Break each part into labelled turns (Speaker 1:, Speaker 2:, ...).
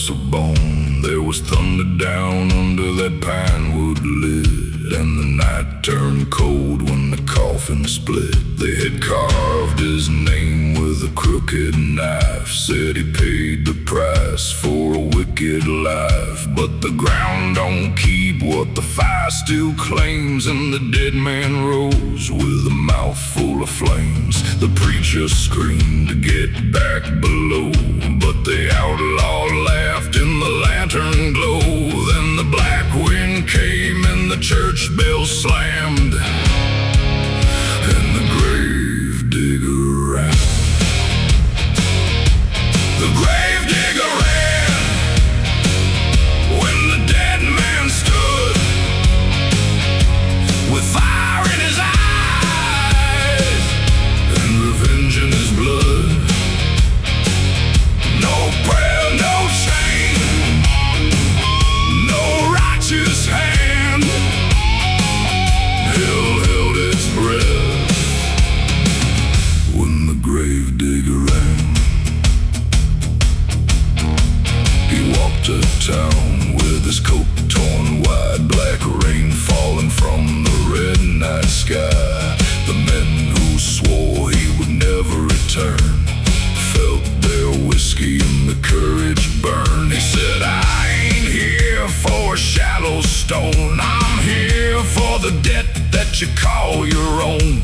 Speaker 1: corpse of bone. There was thunder down under that pine wood lid, and the night turned cold when the coffin split. They had carved his name with a crooked knife, said he paid the price for a wicked life. But the ground don't keep what the fire still claims, and the dead man rose with a mouth full of flames. The preacher screamed to get back below, but the outlaw laughed in the lantern glow. Then the black wind came and the church bell slammed, and the gravedigger ran. The gravedigger ran when the dead man stood with fire in his eyes and revenge in his blood. No prayer, no chain, no righteous hand. Hell held its breath when the gravedigger ran. He walked to town with his coat torn wide, black rain falling from the red night sky. The men who swore he would never return felt their whiskey and the courage burn. He said, I ain't here for a shallow stone, I'm here for the debt that you call your own.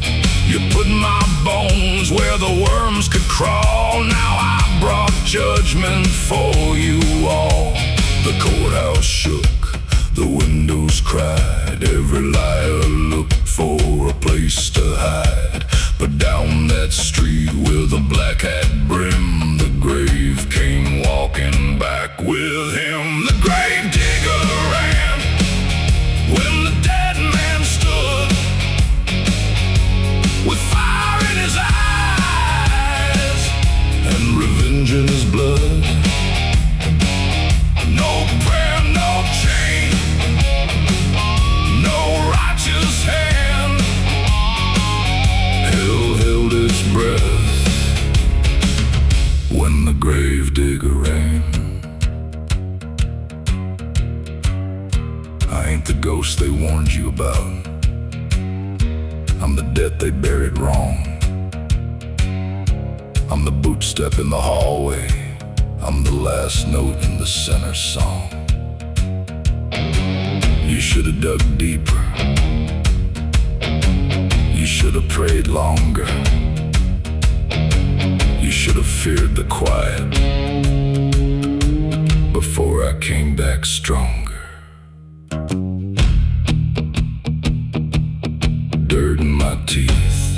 Speaker 1: You put my bones where the worms could crawl. Now I brought judgment for you all. The courthouse shook, the windows cried, every liar looked for a place to hide. But down that street with a black hat brim, the grave came walking back with him. The gravedigger ran when the dead man stood with fire in his eyes and revenge in his blood. No prayer, no chain, no righteous hand. Hell held its breath when the gravedigger ran. I ain't the ghost they warned you about, I'm the death they buried wrong. I'm the boot step in the hallway, I'm the last note in the center song. You should have dug deeper, you should have prayed longer, you should have feared the quiet before I came back stronger. Dirt in my teeth,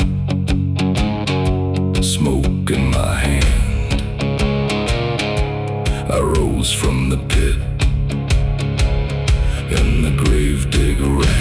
Speaker 1: smoke in my hand. I rose from the pit and the gravedigger ran.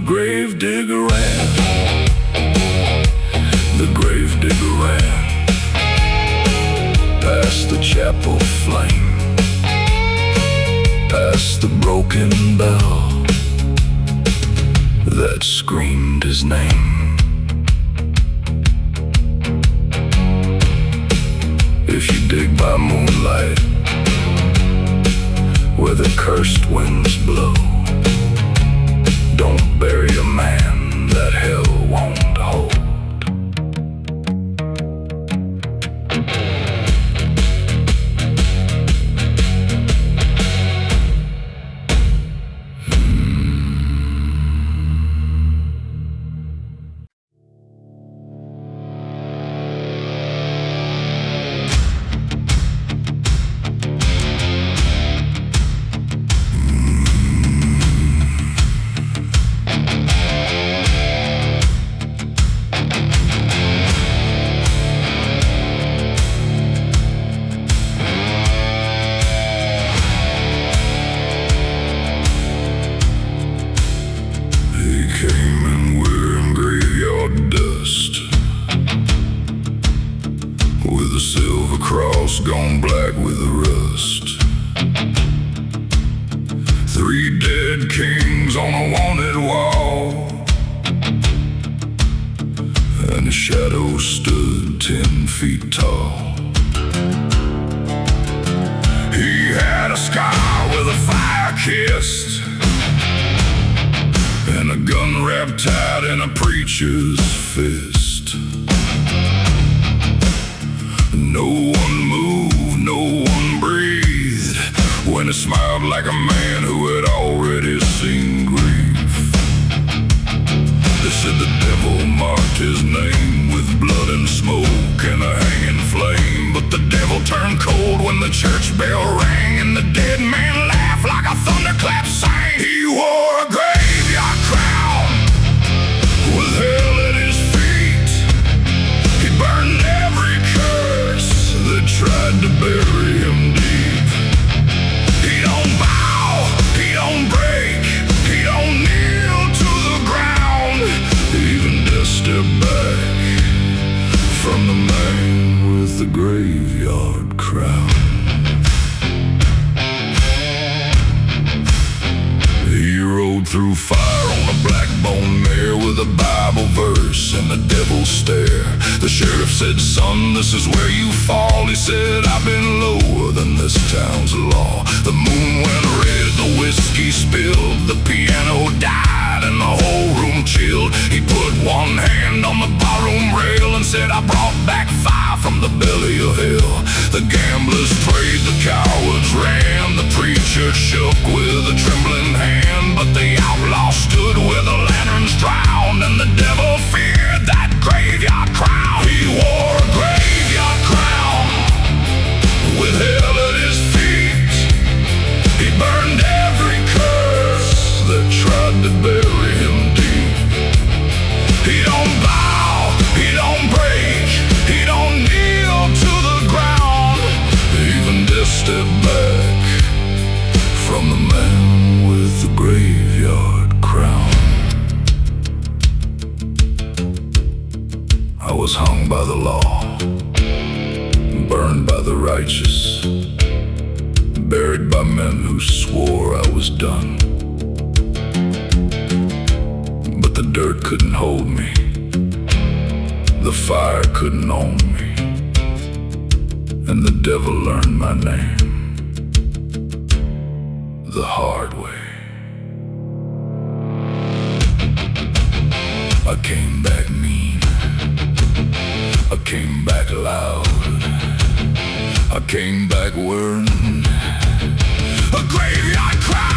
Speaker 1: Gravedigger ran, the gravedigger ran past the chapel flame, past the broken bell that screamed his name. If you dig by moonlight where the cursed winds blow, don't bury a man that hell won't hold. with rust. 3 dead kings on a wanted wall, and the shadow stood 10 feet tall. He had a scar with a fire kissed, and a gun wrapped tight in a preacher's fist. No one moved, no one breathed, when it smiled like a man who had already seen grief. They said the devil marked his name with blood and smoke and a hanging flame. But the devil turned cold when the church bell rang, and the dead man laughed like a thunderclap sang. He wore a graveyard crown with hell at his feet. He burned every curse that tried to bury him deep. He don't bow, he don't break, he don't kneel to the ground. Even death stepped back from the man with the graveyard crown. He rode through fire on a black bone mare with a Bible verse and the devil's stare. The sheriff said, "Son, this is where you fall." He said, "I've been lower than this town's law." The moon went red, the whiskey spilled, the piano died, and the whole room chilled. He put one hand on the barroom rail and said, "I brought back fire from the belly of hell." The gamblers prayed, the cowards ran, the preacher shook with a trembling hand. But the outlaw stood where the lanterns drowned, and the devil feared that graveyard crown. He wore a graveyard crown with hell at his feet. He burned every curse that tried to bury him deep. He don't bow, he don't break, he don't kneel to the ground. Even death stepped back from the man with the graveyard crown. I was hung by the law, burned by the righteous, buried by men who swore I was done. But the dirt couldn't hold me, the fire couldn't own me, and the devil learned my name the hard way. I came back mean, I came back loud, I came back wearing a graveyard crown.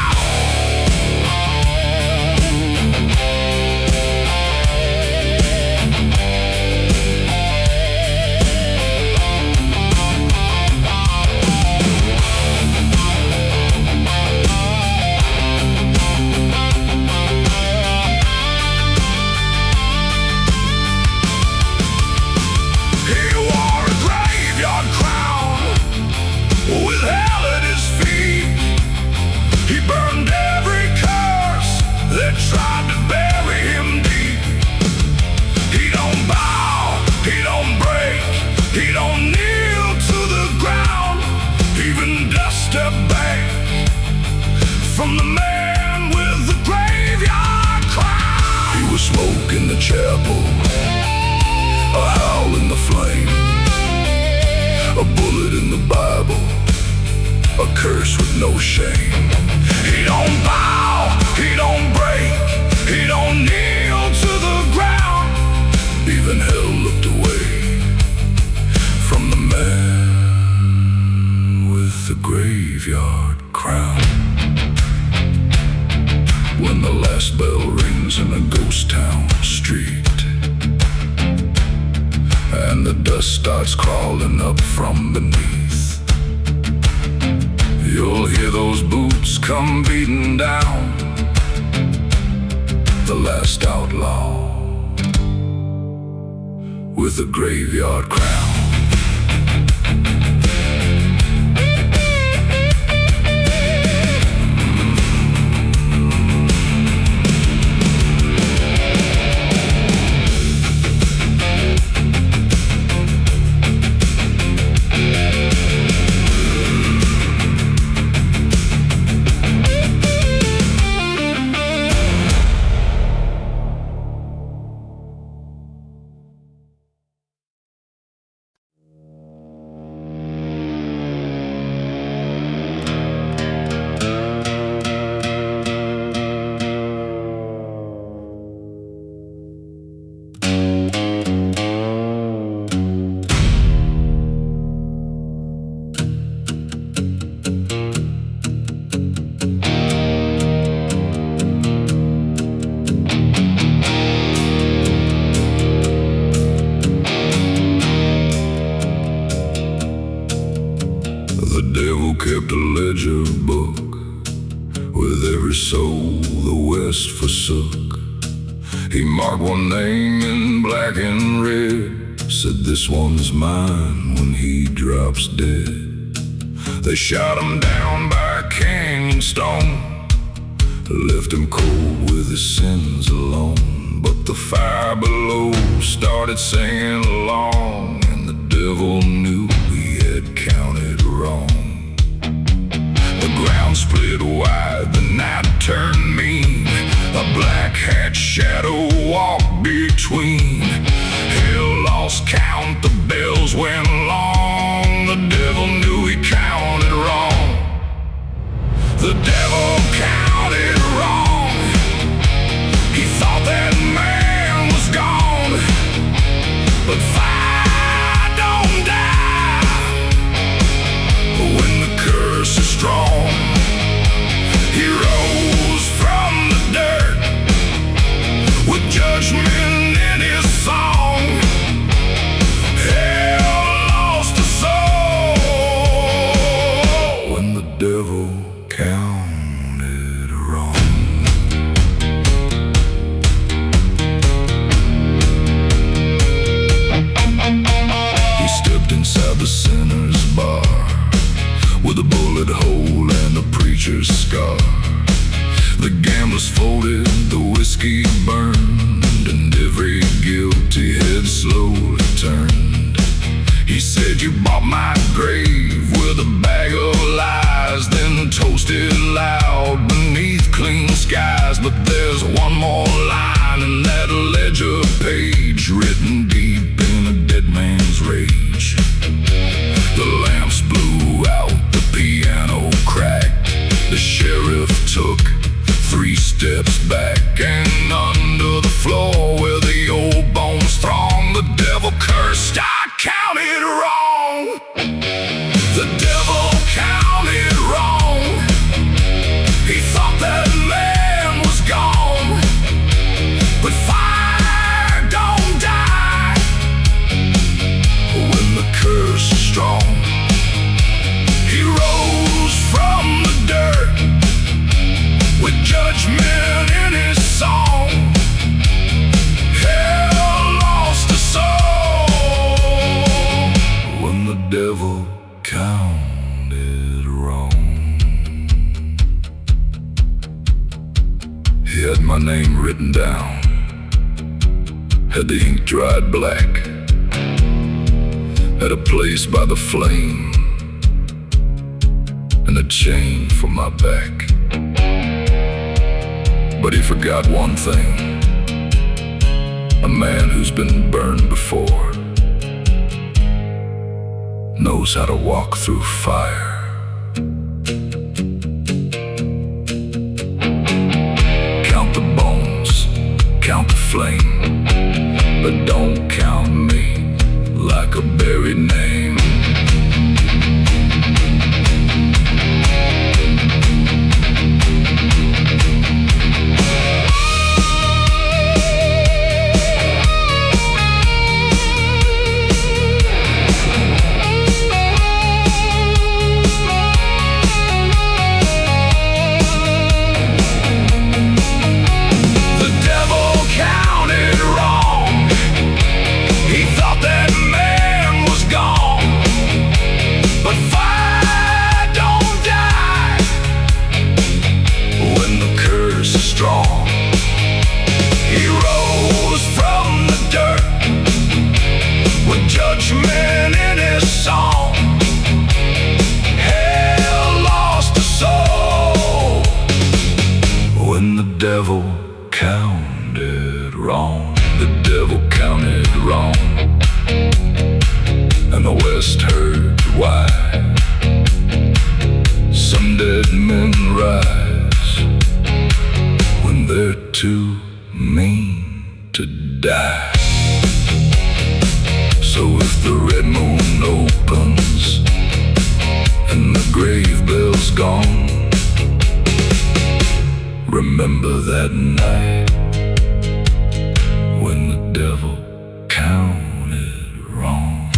Speaker 1: With hell at his feet, he burned every curse that tried to bury him deep. He don't bow, he don't break, he don't kneel to the ground. Even death stepped back from the man with the graveyard crown. He was smoke in the chapel, a howl in the flame, a bullet in the Bible, a curse with no shame. He don't bow, he don't break, he don't kneel to the ground. Even hell looked away from the man with the graveyard crown. When the last bell rings in a ghost town street, and the dust starts crawling up from beneath, you'll hear those boots come beating down. The last outlaw with a graveyard crown. a ledger book. With every soul the West forsook, he marked one name in black and red, said this one's mine when he drops dead. They shot him down by a canyon stone, left him cold with his sins alone. But the fire below started singing along, and the devil knew he had counted wrong. The ground split wide, the night turned mean, a black hat shadow walked between. Hell lost count, the bells went long, the devil knew he counted wrong. The devil counted wrong, he thought that man was gone. But fire don't die when the curse is strong. He rose from the dirt with judgment in his song. Hell lost a soul when the devil counted wrong. He stepped inside the sinner's bar with a bullet hole and a preacher's scar. The gamblers folded, the whiskey burned, and every guilty head slowly turned. He said, you bought my grave with a bag of lies, then toasted loud beneath clean skies. But there's one more line in that ledger page, written deep in a dead man's rage. The lamps blew out, the piano cracked, the sheriff took 3 steps back, and under the floor where the old bones throng, the devil cursed, I counted wrong. The devil counted wrong, he thought that man was gone. But fire don't die when the curse is strong. He rose from the dirt with judgment in his song. Hell lost a soul when the devil counted wrong. He had my name written down, had the ink dried black, had a place by the flame, and a chain for my back. But he forgot one thing, a man who's been burned before knows how to walk through fire. Count the bones, count the flame, but don't count me like a buried name. Devil counted wrong, the devil counted wrong, and the West heard why. Some dead men rise when they're too mean to die. So if the red moon opens and the grave bell's gone, remember that night when the devil counted wrong.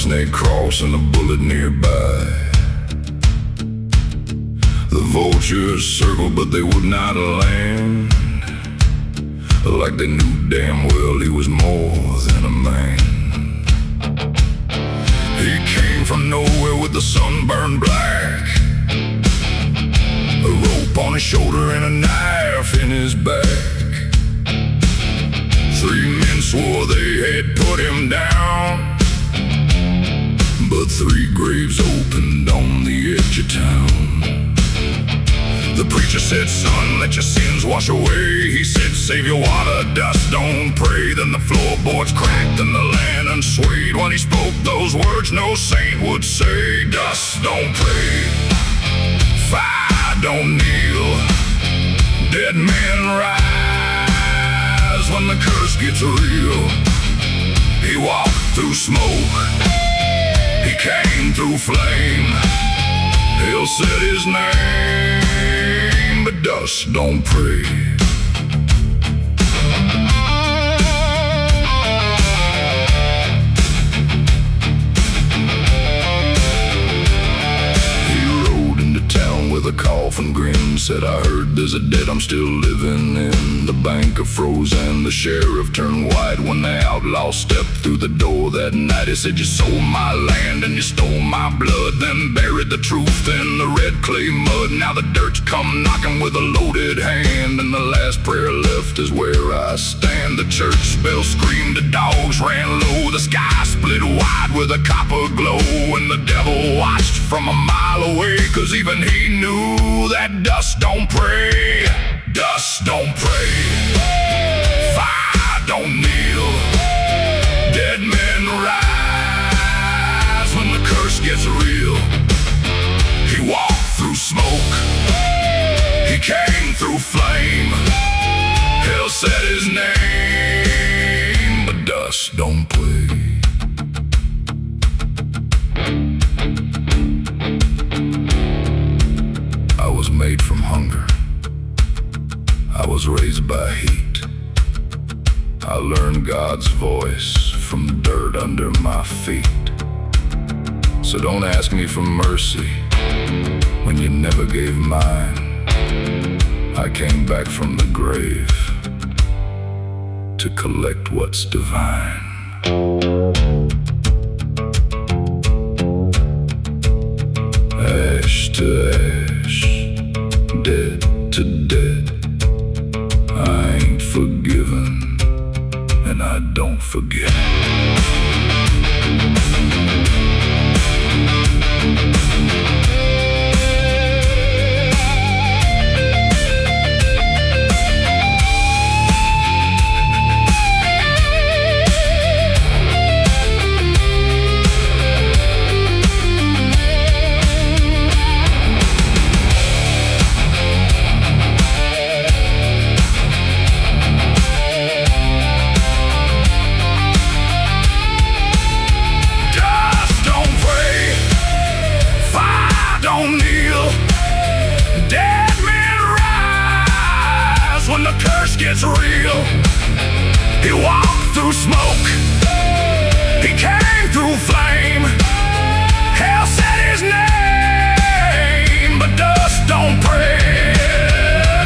Speaker 1: snake cross and a bullet nearby. The vultures circled, but they would not land, like they knew damn well he was more than a man. He came from nowhere with the sun burned black, a rope on his shoulder and a knife in his back. 3 men swore they had put him down, but 3 graves opened on the edge of town. The preacher said, son, let your sins wash away. He said, save your water, dust, don't pray. Then the floorboards cracked and the lantern swayed. When he spoke those words no saint would say. Dust, don't pray, fire, don't kneel. Dead men rise when the curse gets real. He walked through smoke, he came through flame. Hell said his name, but dust don't pray. He rode into town with a coffin grin. Said, I heard there's a dead I'm still living in. The banker froze and the sheriff turned white when the outlaw stepped through the door that night. He said, you sold my land and you stole my blood, then buried the truth in the red clay mud. Now the dirt's come knocking with a loaded hand, and the last prayer left is where I stand. The church bell screamed, the dogs ran low, the sky split wide with a copper glow, and the devil watched from a mile away, cause even he knew that dust don't pray. Dust don't pray, fire don't kneel. Dead men rise when the curse gets real. He walked through smoke, he came through flame. Hell said his name, but dust don't play. I was made from hunger, I was raised by heat. I learned God's voice from dirt under my feet. So don't ask me for mercy when you never gave mine. I came back from the grave to collect what's divine. Ash to ash, dead to dead. I ain't forgiven, and I don't forget. Gets real. He walked through smoke, he came through flame. Hell said his name, but dust don't pray.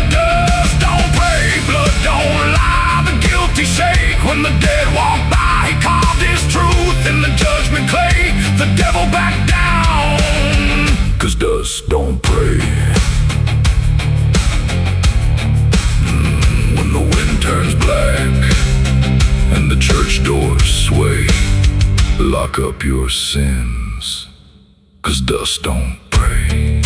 Speaker 1: Dust don't pray, blood don't lie, the guilty shake. When the dead walk by, he carved his truth in the judgment clay. The devil back down, cause dust don't pray. The wind turns black and the church doors sway. Lock up your sins, cause dust don't pray.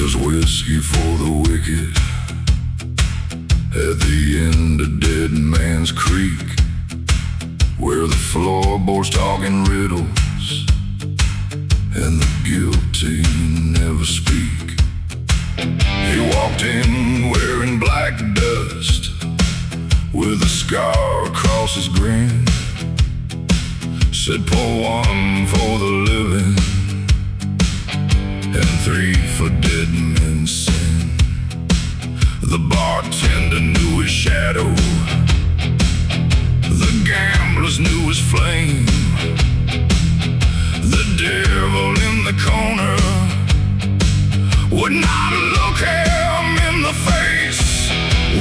Speaker 1: There's whiskey for the wicked at the end of Dead Man's Creek, where the floorboards talking riddles and the guilty never speak. He walked in wearing black dust with a scar across his grin. Said, pour one for the living and three for dead men's sin. The bartender knew his shadow, the gamblers knew his flame. The devil in the corner would not look him in the face.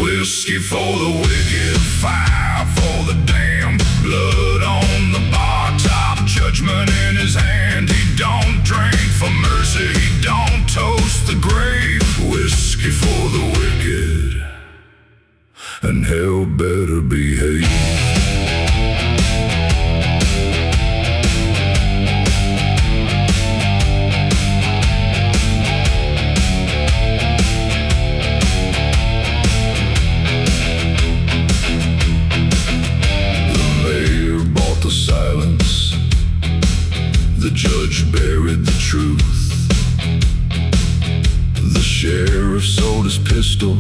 Speaker 1: Whiskey for the wicked, fire for the damned, blood on the bar top, judgment in his hand. He don't drink for mercy, he don't toast the grave. Whiskey for the wicked, and hell better behave. The judge buried the truth. The sheriff sold his pistol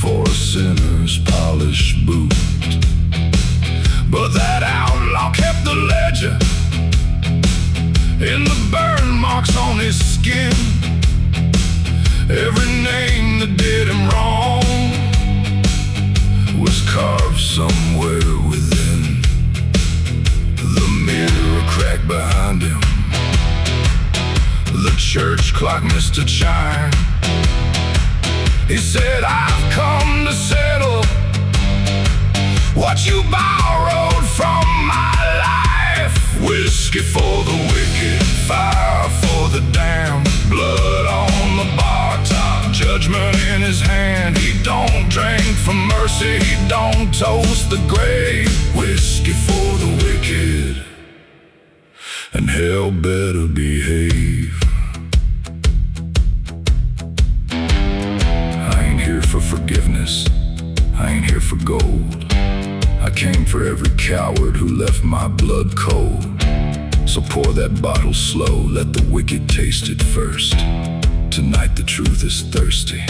Speaker 1: for a sinner's polished boot. But that outlaw kept the ledger in the burn marks on his skin. Every name that did him wrong was carved somewhere within. The mirror cracked behind him, the church clock missed a chime. He said, I've come to settle what you borrowed from my life. Whiskey for the wicked, fire for the damned, blood on the bar top, judgment in his hand. He don't drink for mercy, he don't toast the grave. Whiskey for the wicked, and hell better behave. I ain't here for forgiveness, I ain't here for gold. I came for every coward who left my blood cold. So pour that bottle slow, let the wicked taste it first. Tonight the truth is thirsty,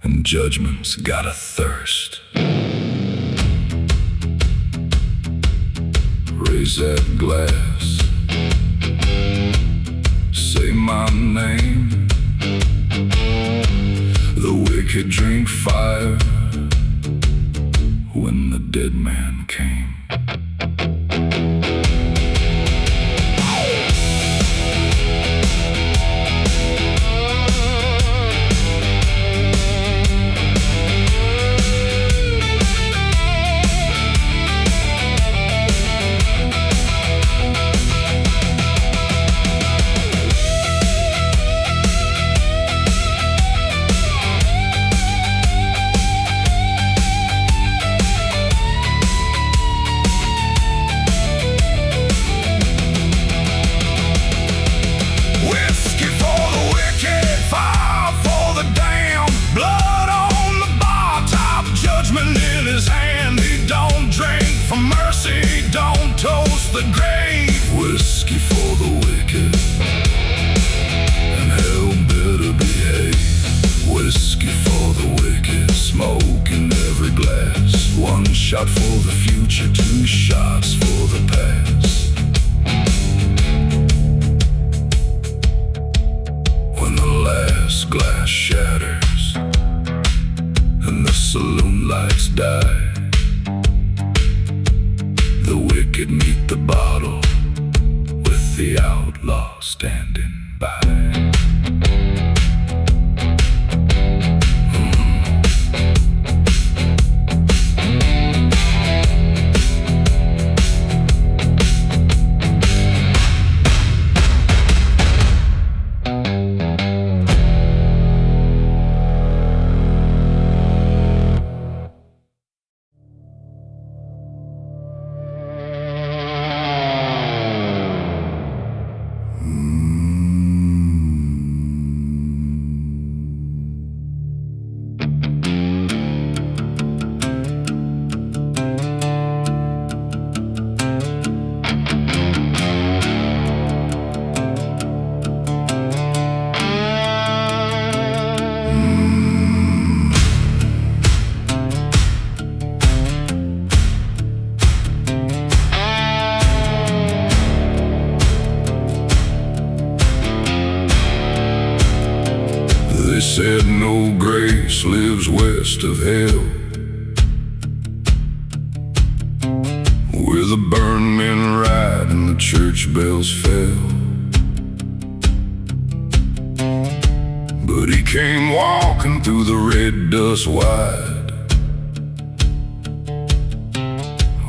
Speaker 1: and judgment's got a thirst. Raise that glass, say my name. The wicked drink fire when the dead man came. The grave. Whiskey for the wicked, and hell better behave. Whiskey for the wicked, smoke in every glass. One shot for the future, two shots for the past. When the last glass shatters and the saloon lights die, the wicked meet the bottle with the outlaw standing by. said no grace lives west of hell, where the burned men ride and the church bells fell. But he came walking through the red dust wide,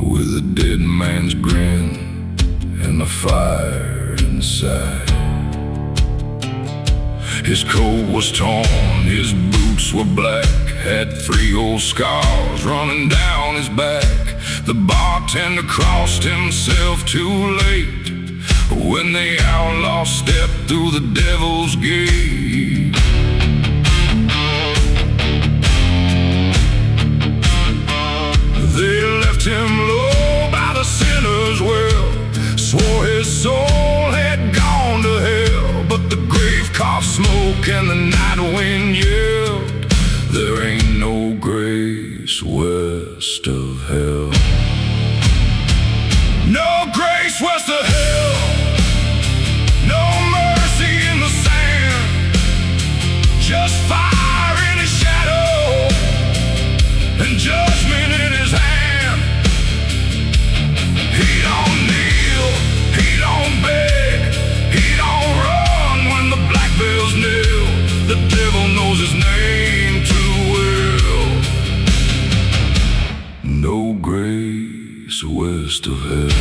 Speaker 1: with a dead man's grin and a fire inside. His coat was torn, his boots were black, had 3 old scars running down his back. The bartender crossed himself too late when the outlaw stepped through the devil's gate. They left him low by the sinner's well, swore his soul had gone to hell. But the grave coughed smoke and the night wind yelled, there ain't no grace west of hell. No grace west of hell, no mercy in the sand, just fire in his shadow and judgment in his hand. He don't kneel, he don't beg, he don't run when the black bells kneel. The devil knows his name too well. No grace west of hell.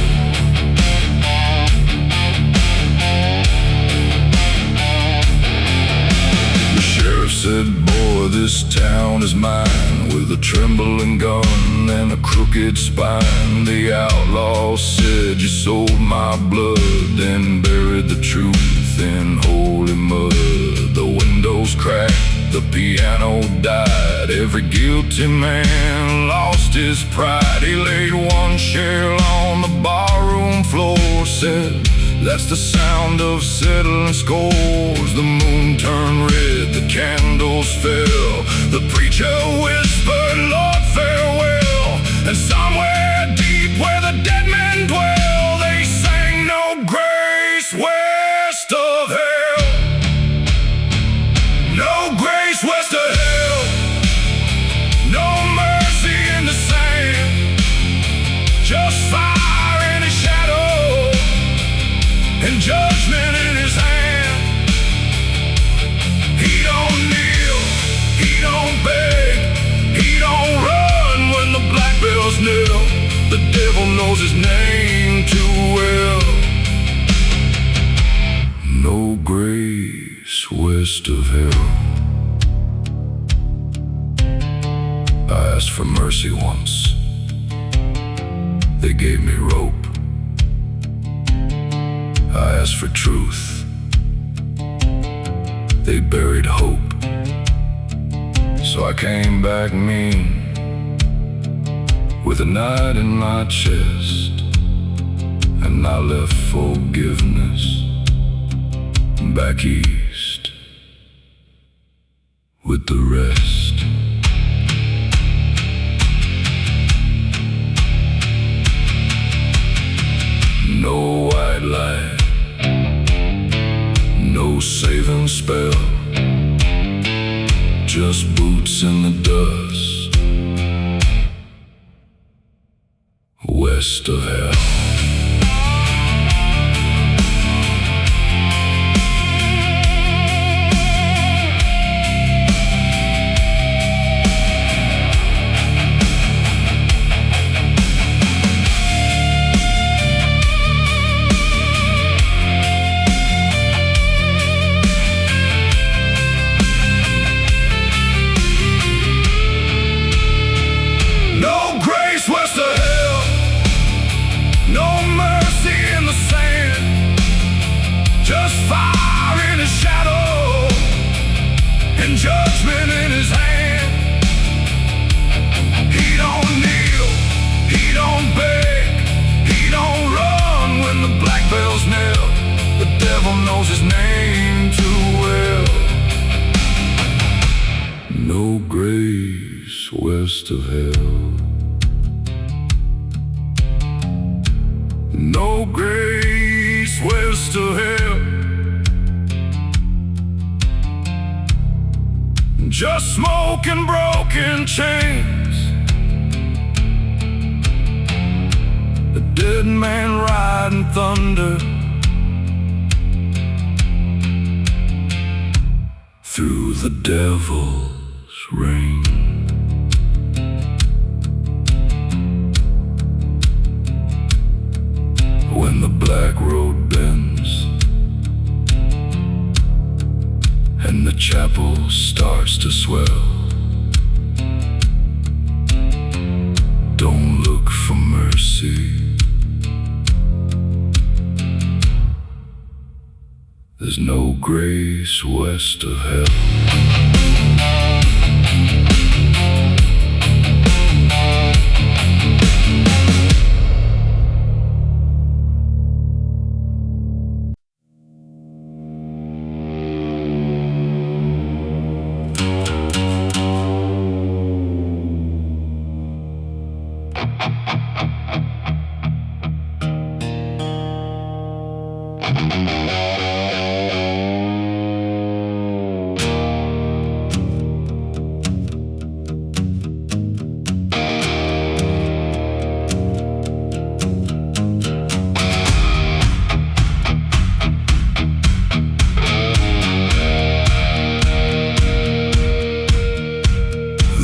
Speaker 1: The sheriff said, boy, this town is mine, with a trembling gun and a crooked spine. The outlaw said, you sold my blood, then buried the truth in holy mud. The windows cracked, the piano died, every guilty man lost his pride. He laid one shell on the barroom floor, said, that's the sound of settling scores. The moon turned red, the candles fell, the preacher whispered, Lord, farewell. And somewhere deep where the dead men dwell, they sang no grace west of hell. No grace west of hell, no mercy in the sand, just fire in his shadow and judgment in his hand. He don't kneel, he don't beg, he don't run when the black bells kneel. The devil knows his name too well. No grace west of hell. I asked for mercy once, they gave me rope. I asked for truth, they buried hope. So I came back mean, with a knife in my chest, and I left forgiveness back east with the rest. No white light, no saving spell, just boots in the dust west of hell. Judgment in his hand. He don't kneel, he don't beg, he don't run when the black bells kneel. The devil knows his name too well. No grace west of hell. No grace west of hell. just smoke and broken chains. A dead man riding thunder through the devil's rain. When the black road bends and the chapel starts to swell, don't look for mercy. There's no grace west of hell.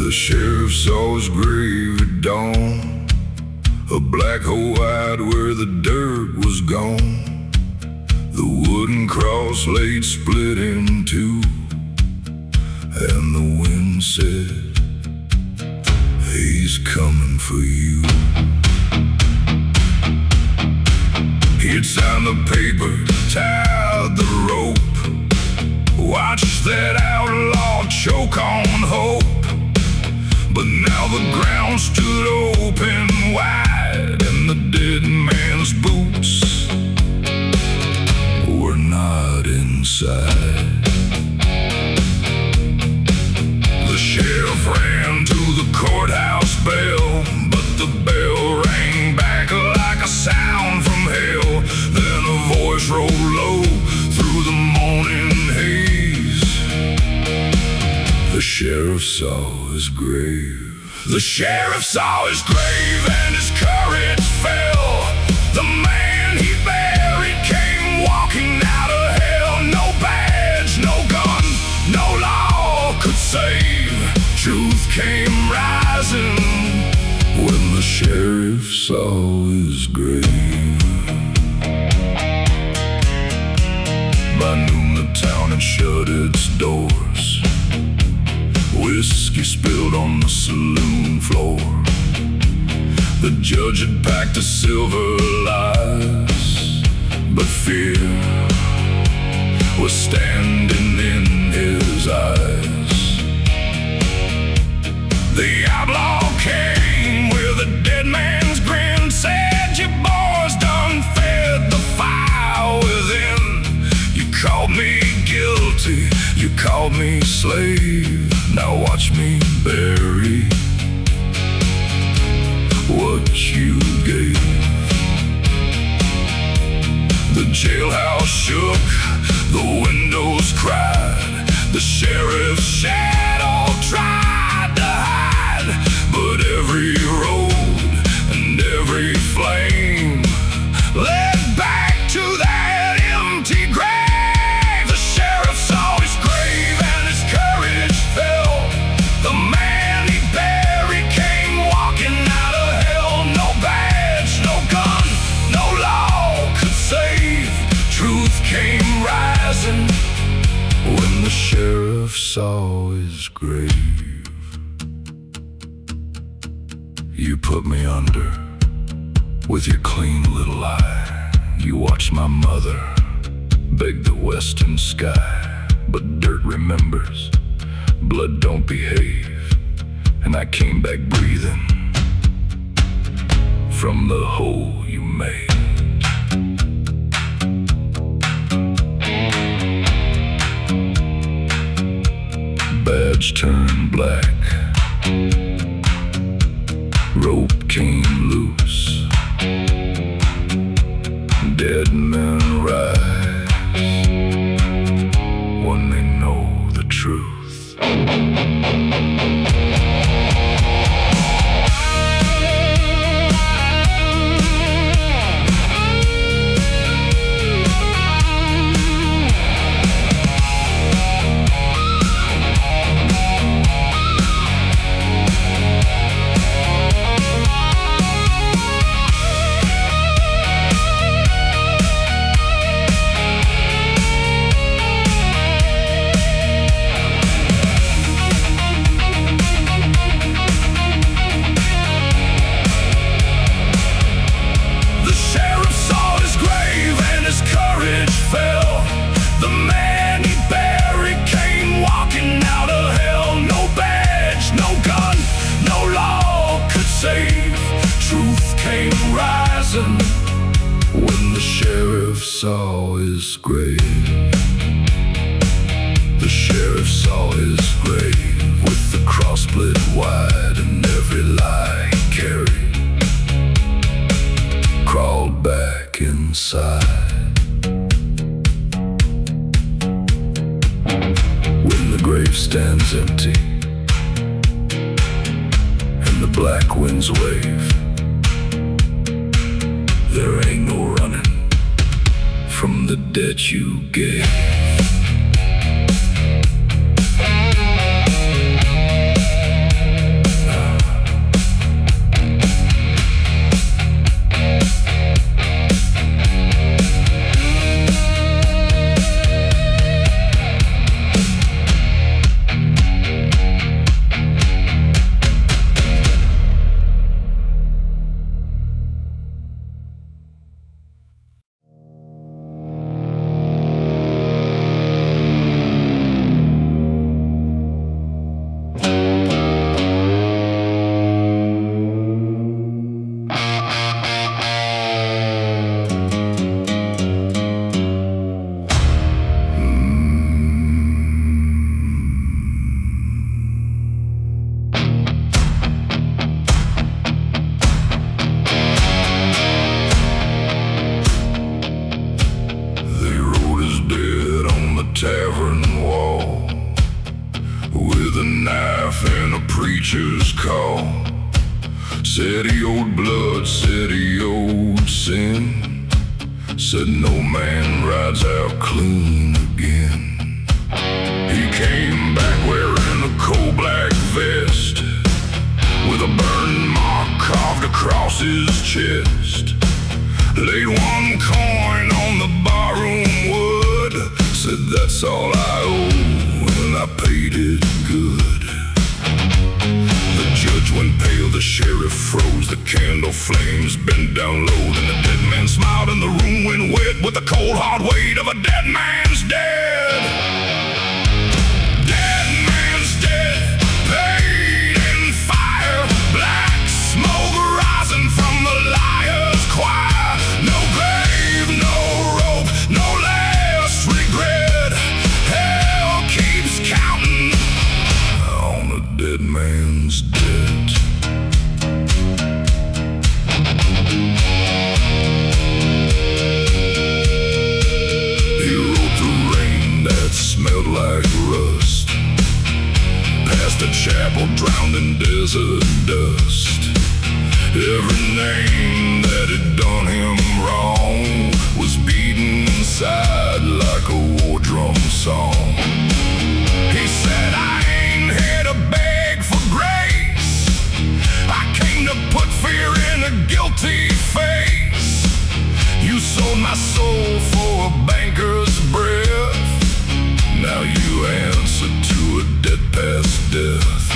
Speaker 1: The sheriff saw his grave at dawn, a black hole wide where the dirt was gone. The wooden cross laid split in two, and the wind said, he's coming for you. He'd signed the paper, tied the rope, watched that outlaw choke on hope. But now the ground stood open wide, and the dead man's boots were not inside. The sheriff ran to the courthouse bell, but the bell rang back like a sound from hell. Then a voice rolled low through the morning haze. The sheriff saw his grave. The sheriff saw his grave and his courage fell. The man he buried came walking out of hell. No badge, no gun, no law could save. Truth came rising when the sheriff saw his grave. By noon the town had shut its doors. Whiskey spilled on the saloon floor. The judge had packed a silver lies, but fear was standing in his eyes. The outlaw came with a dead man's grin, said, you boys done fed the fire within. You called me guilty, you called me slave. Now watch me bury what you gave. The jailhouse shook, the windows cried. The sheriff's shadow tried to hide, but every road and every flame led back to that empty grave. The sheriff saw his grave and his courage fell. The man he buried came walking out of hell. No badge, no gun, no law could save. Truth came rising when the sheriff saw his grave. You put me under with your clean little eye. You watched my mother beg the western sky. But dirt remembers, blood don't behave, and I came back breathing from the hole you made. Badge turned black, rope came loose. Dead men rise when they know the truth. When the sheriff saw his grave, the sheriff saw his grave with the cross split wide, and every lie he carried crawled back inside. When the grave stands empty and the black winds wave, there ain't no running from the debt you gave. Tavern wall with a knife and a preacher's call. City old blood, city old sin, said no man rides out clean again. He came back wearing a coal black vest with a burn mark carved across his chest. Laid one coin on the barroom wood, said that's all I owe, and I paid it good. The judge went pale, the sheriff froze, the candle flames bent down low, and the dead man smiled and the room went wet with the cold hard weight of a dead man's dead. Dead man's dead, paid in fire, black smoke rising from the liar's choir. No grave, no rope, no last regret. Hell keeps counting on a dead man's debt. He rode through rain that smelled like rust, past a chapel drowned in desert dust. Every name that had done him wrong was beaten inside like a war drum song. He said, I ain't here to beg for grace, I came to put fear in a guilty face. You sold my soul for a banker's breath, now you answer to a debt past death.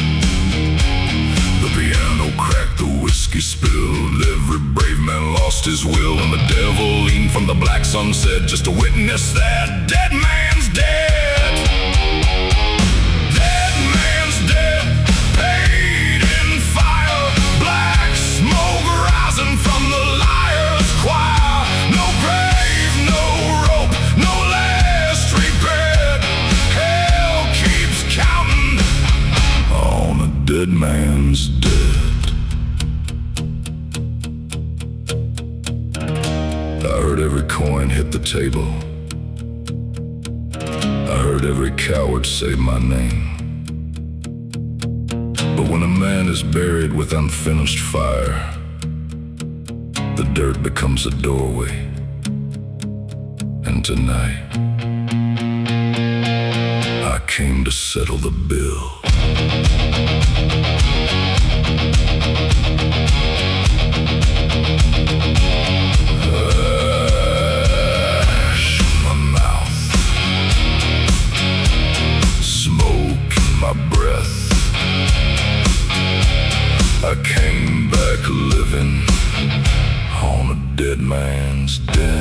Speaker 1: The piano cracked, the whiskey spilled, every brave man lost his will, and the devil leaned from the black sunset just to witness that dead man's dead. Dead man's dead, paid in fire, black smoke rising from the liar's choir. No grave, no rope, no last regret. Hell keeps counting on a dead man's dead. I heard every coin hit the table, I heard every coward say my name. when a man is buried with unfinished fire, the dirt becomes a doorway. And tonight, I came to settle the bill. Ash in my mouth, smoke in my breath. I came back living on a dead man's debt.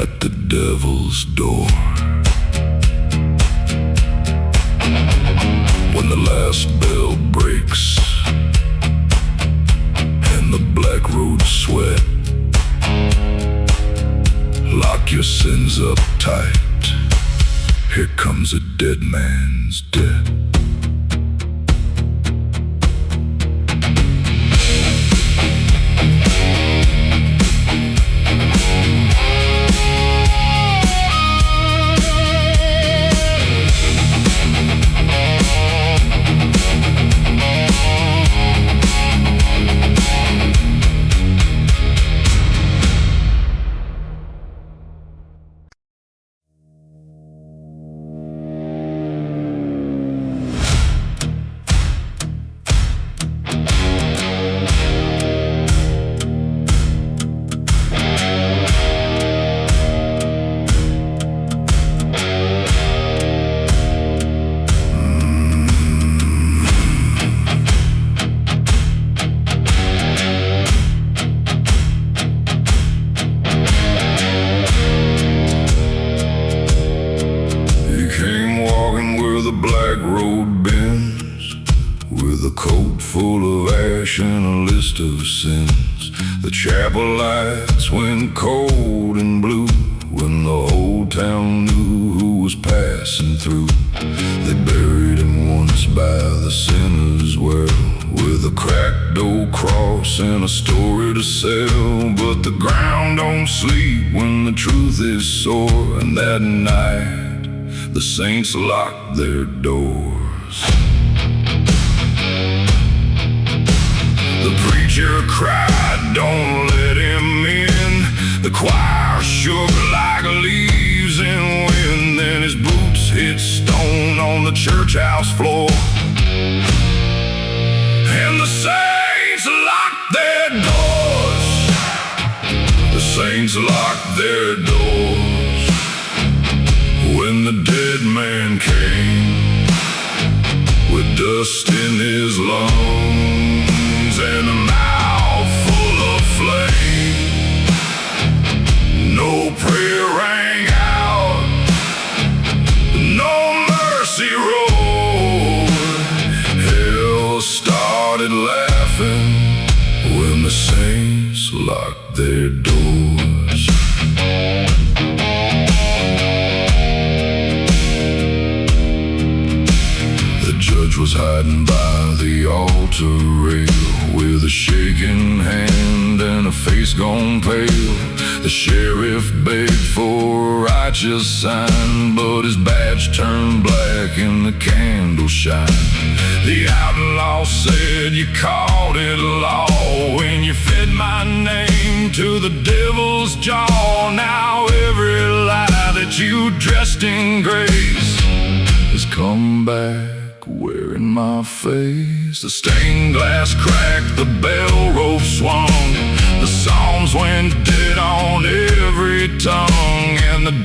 Speaker 1: At the devil's door. When the last bell breaks and the black road sweat, lock your sins up tight. Here comes a dead man's debt. With a coat full of ash and a list of sins. The chapel lights went cold and blue when the whole town knew who was passing through. They buried him once by the sinner's well, with a cracked old cross and a story to sell. But the ground don't sleep when the truth is sore, and that night the saints locked their doors. The preacher cried, "Don't let him in." The choir shook like leaves in wind. Then his boots hit stone on the church house floor, and the saints locked their doors. The saints locked their doors when the dead man came, with dust in his lungs and a mouth full of flame. No prayer rang out, no mercy roared. Hell started laughing when the saints locked their doors. The judge was hiding by the altar rail, with a shaking hand and a face gone pale. The sheriff begged for a righteous sign, but his badge turned black in the candle shine. The outlaw said, "You called it law when you fed my name to the devil's jaw. Now every lie that you dressed in grace has come back wearing my face." The stained glass cracked, the bell rope swung, the psalms went dead on every tongue, and the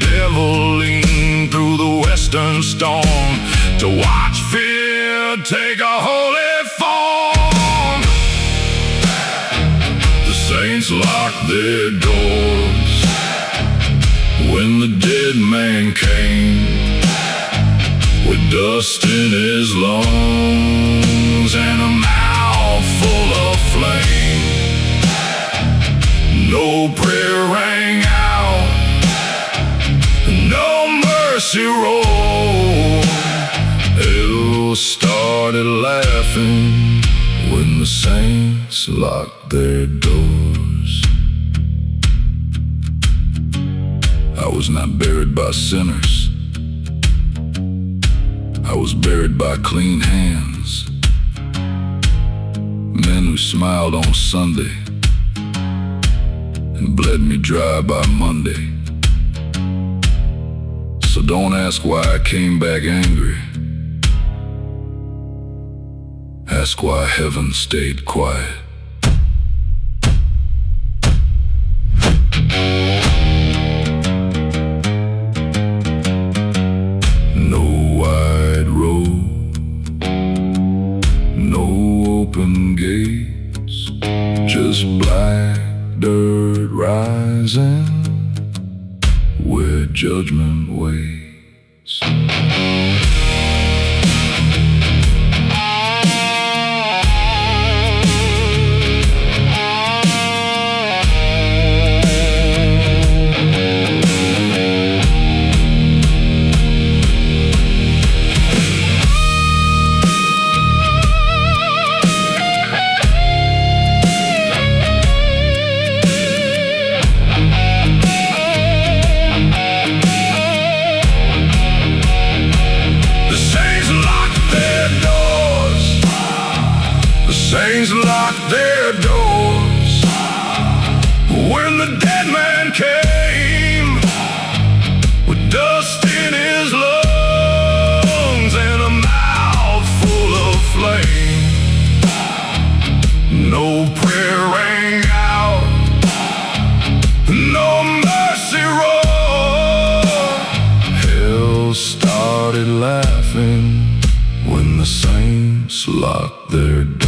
Speaker 1: storm, to watch fear take a holy form. The saints locked their doors when the dead man came, with dust in his lungs and a mouth full of flame. No prayer rang out, no mercy rolled. Hell started laughing when the saints locked their doors. I was not buried by sinners, I was buried by clean hands, men who smiled on Sunday and bled me dry by Monday. So don't ask why I came back angry, ask why heaven stayed quiet. No wide road, no open gates, just black dirt rising where judgment waits. Saints locked their doors when the dead man came, with dust in his lungs and a mouth full of flame. No prayer rang out, no mercy roared. Hell started laughing when the saints locked their doors.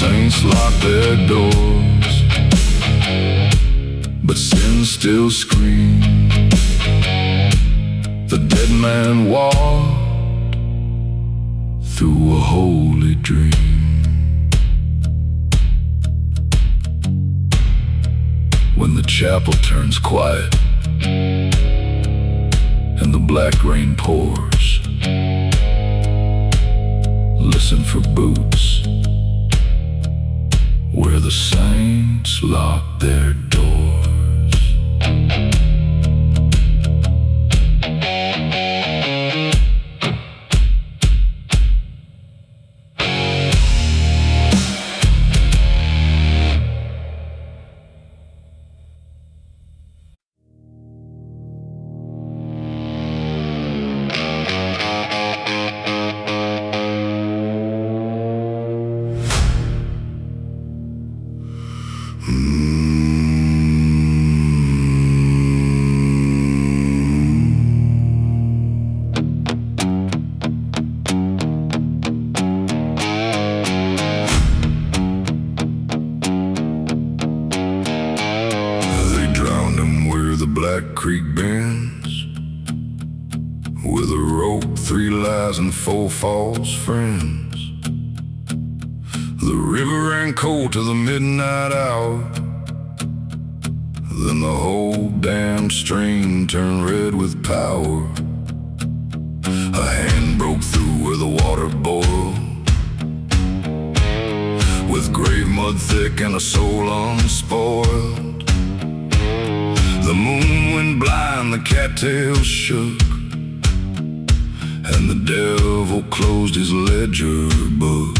Speaker 1: Saints locked their doors, but sin still screamed. The dead man walked through a holy dream. When the chapel turns quiet and the black rain pours, listen for boots where the saints lock their doors. Black Creek bends with a rope, 3 lies and 4 false friends. The river ran cold to the midnight hour, then the whole damn stream turned red with power. A hand broke through where the water boiled, with grave mud thick and a soul unspoiled. The moon went blind, the cattails shook, and the devil closed his ledger book.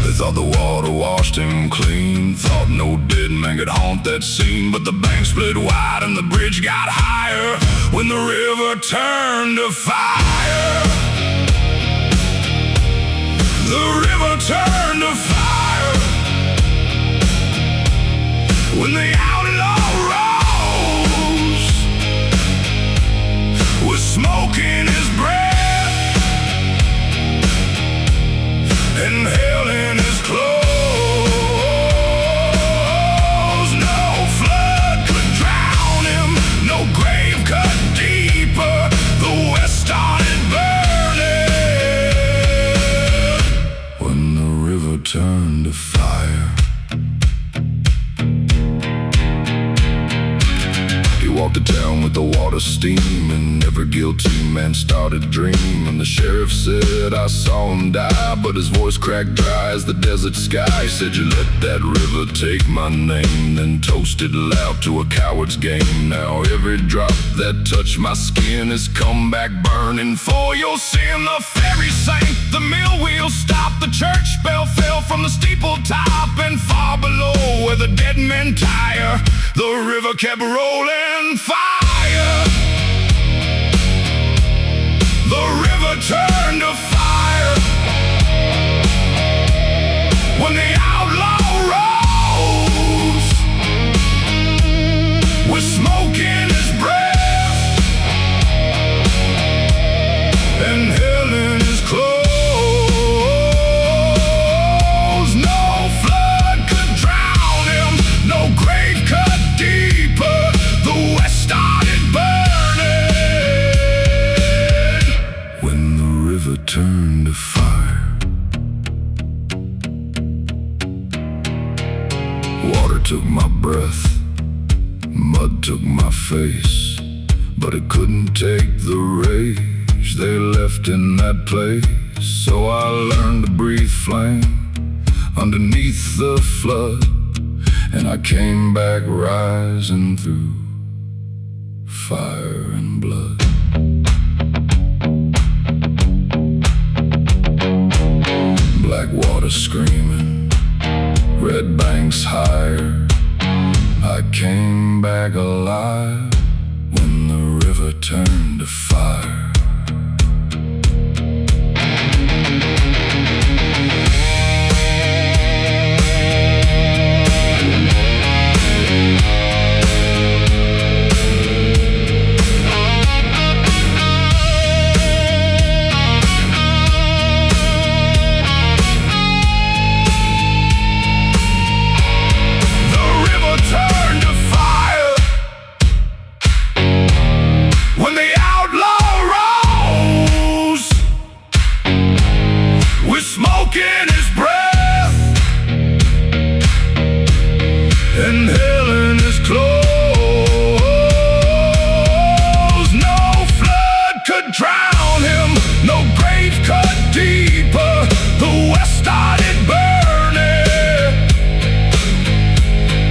Speaker 1: They thought the water washed him clean, thought no dead man could haunt that scene. But the bank split wide and the bridge got higher when the river turned to fire. The river turned to fire when the outlaw rose turned to fire. He walked the town with the water steaming. Every guilty man started dreaming. The sheriff said, I saw him die, but his voice cracked dry as the desert sky. He said, you let that river take my name, then toasted loud to a coward's game. Now every drop that touched my skin has come back burning for your sin. The ferry sank, the mill wheel stopped, the church bell fell from the steeple top, and far below where the dead men tire, the river kept rolling fire. The river turned to fire when the outlaw rose with smoke in his breath and hell in his clothes. No flood could drown him, no grave cut deeper. The west started burning when the river turned to fire. Water took my breath, mud took my face, but it couldn't take the rage they left in that place. So I learned to breathe flame underneath the flood, and I came back rising through fire and blood. Black water screaming, red banks higher. I came back alive when the river turned to fire. Smoke in his breath and hell in his clothes. No flood could drown him, no grave cut deeper. The west started burning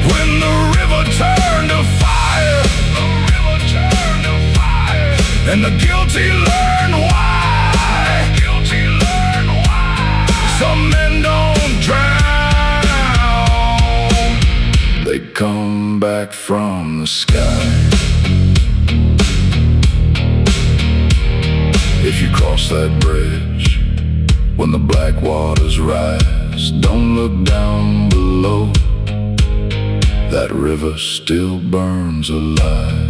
Speaker 1: when the river turned to fire. The river turned to fire, and the guilty learned why. Some men don't drown, they come back from the sky. If you cross that bridge when the black waters rise, don't look down below, that river still burns alive.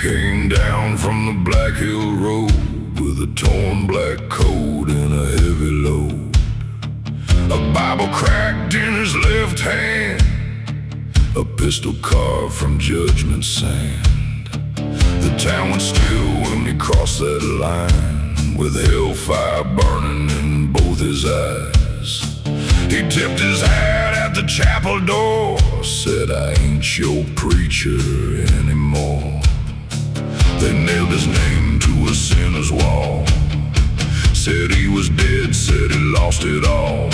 Speaker 1: Came down from the Black Hill Road with a torn black coat and a heavy load. A Bible cracked in his left hand, a pistol carved from judgment sand. The town went still when he crossed that line, with hellfire burning in both his eyes. He tipped his hat at the chapel door, said, I ain't your preacher anymore. They nailed his name to a sinner's wall, said he was dead, said he lost it all.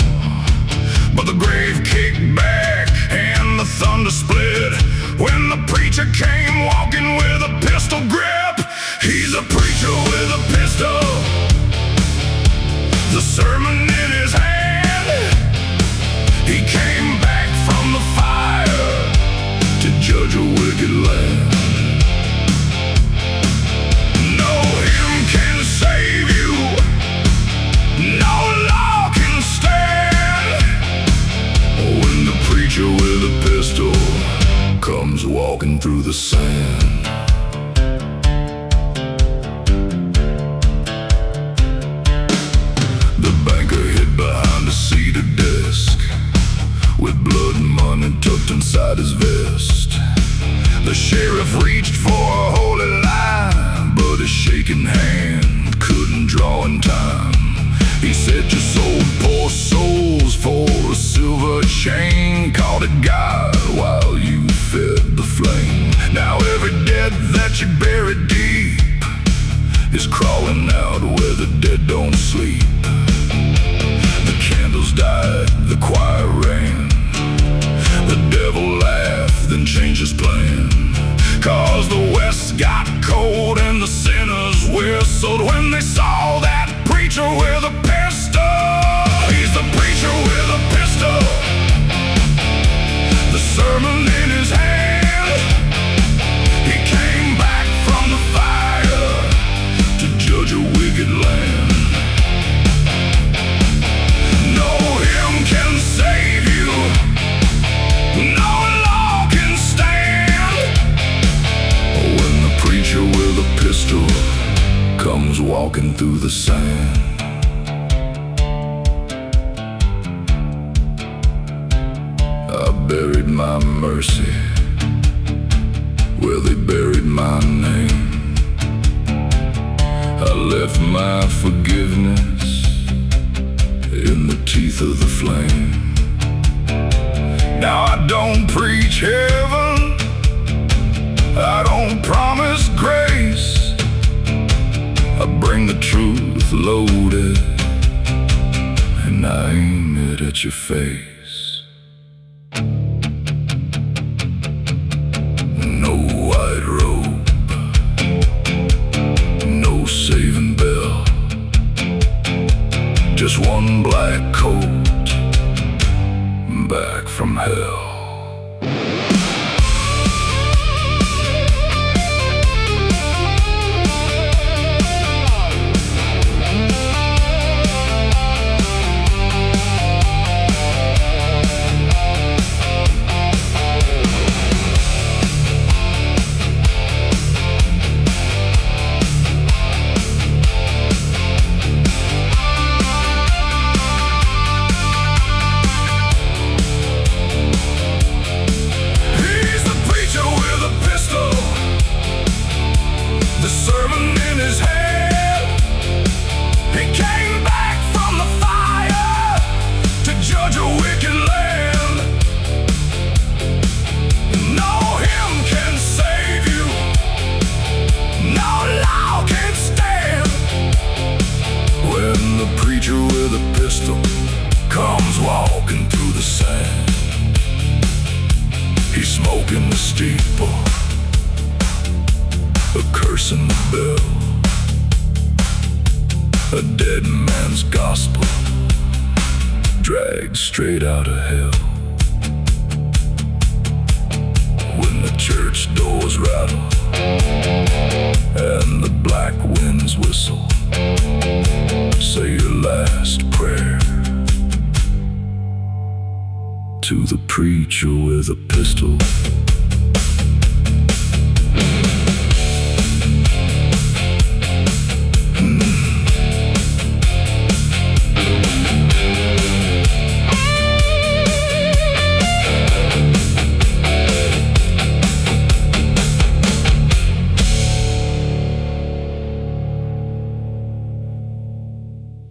Speaker 1: But the grave kicked back and the thunder split when the preacher came walking with a pistol grip. He's a preacher with a pistol, the servant sermon in his hand. He came back from the fire to judge a wicked land. No hymn can save you, no law can stand. When the preacher with a pistol comes walking through the sand. The banker hid behind a cedar desk with blood and money tucked inside his vest. The sheriff reached for a holy line, but his shaking hand couldn't draw in time. He said, "You sold poor souls for a silver chain, called it God while you fed the flame. Now every dead that you buried deep is crawling out where the dead don't sleep." The candles died, the choir rang. The devil laughed, then changed his plan. 'Cause the west got cold and the sinners whistled when they saw that preacher with a pistol. He's the preacher with a pistol, the sermon in his hand. He came back from the fire to judge a wicked land. No hymn can save you, no law can stand. When the preacher with a pistol comes walking through the sand. I buried my mercy where they buried my name. I left my forgiveness in the teeth of the flame. Now I don't preach heaven, I don't promise grace. I bring the truth loaded, and I aim it at your face. No white robe, no saving bell, just one black coat back from hell. Comes walking through the sand. He's smoking the steeple, a curse in the bell, a dead man's gospel dragged straight out of hell. When the church doors rattle and the black winds whistle, say your last prayer to the preacher with a pistol.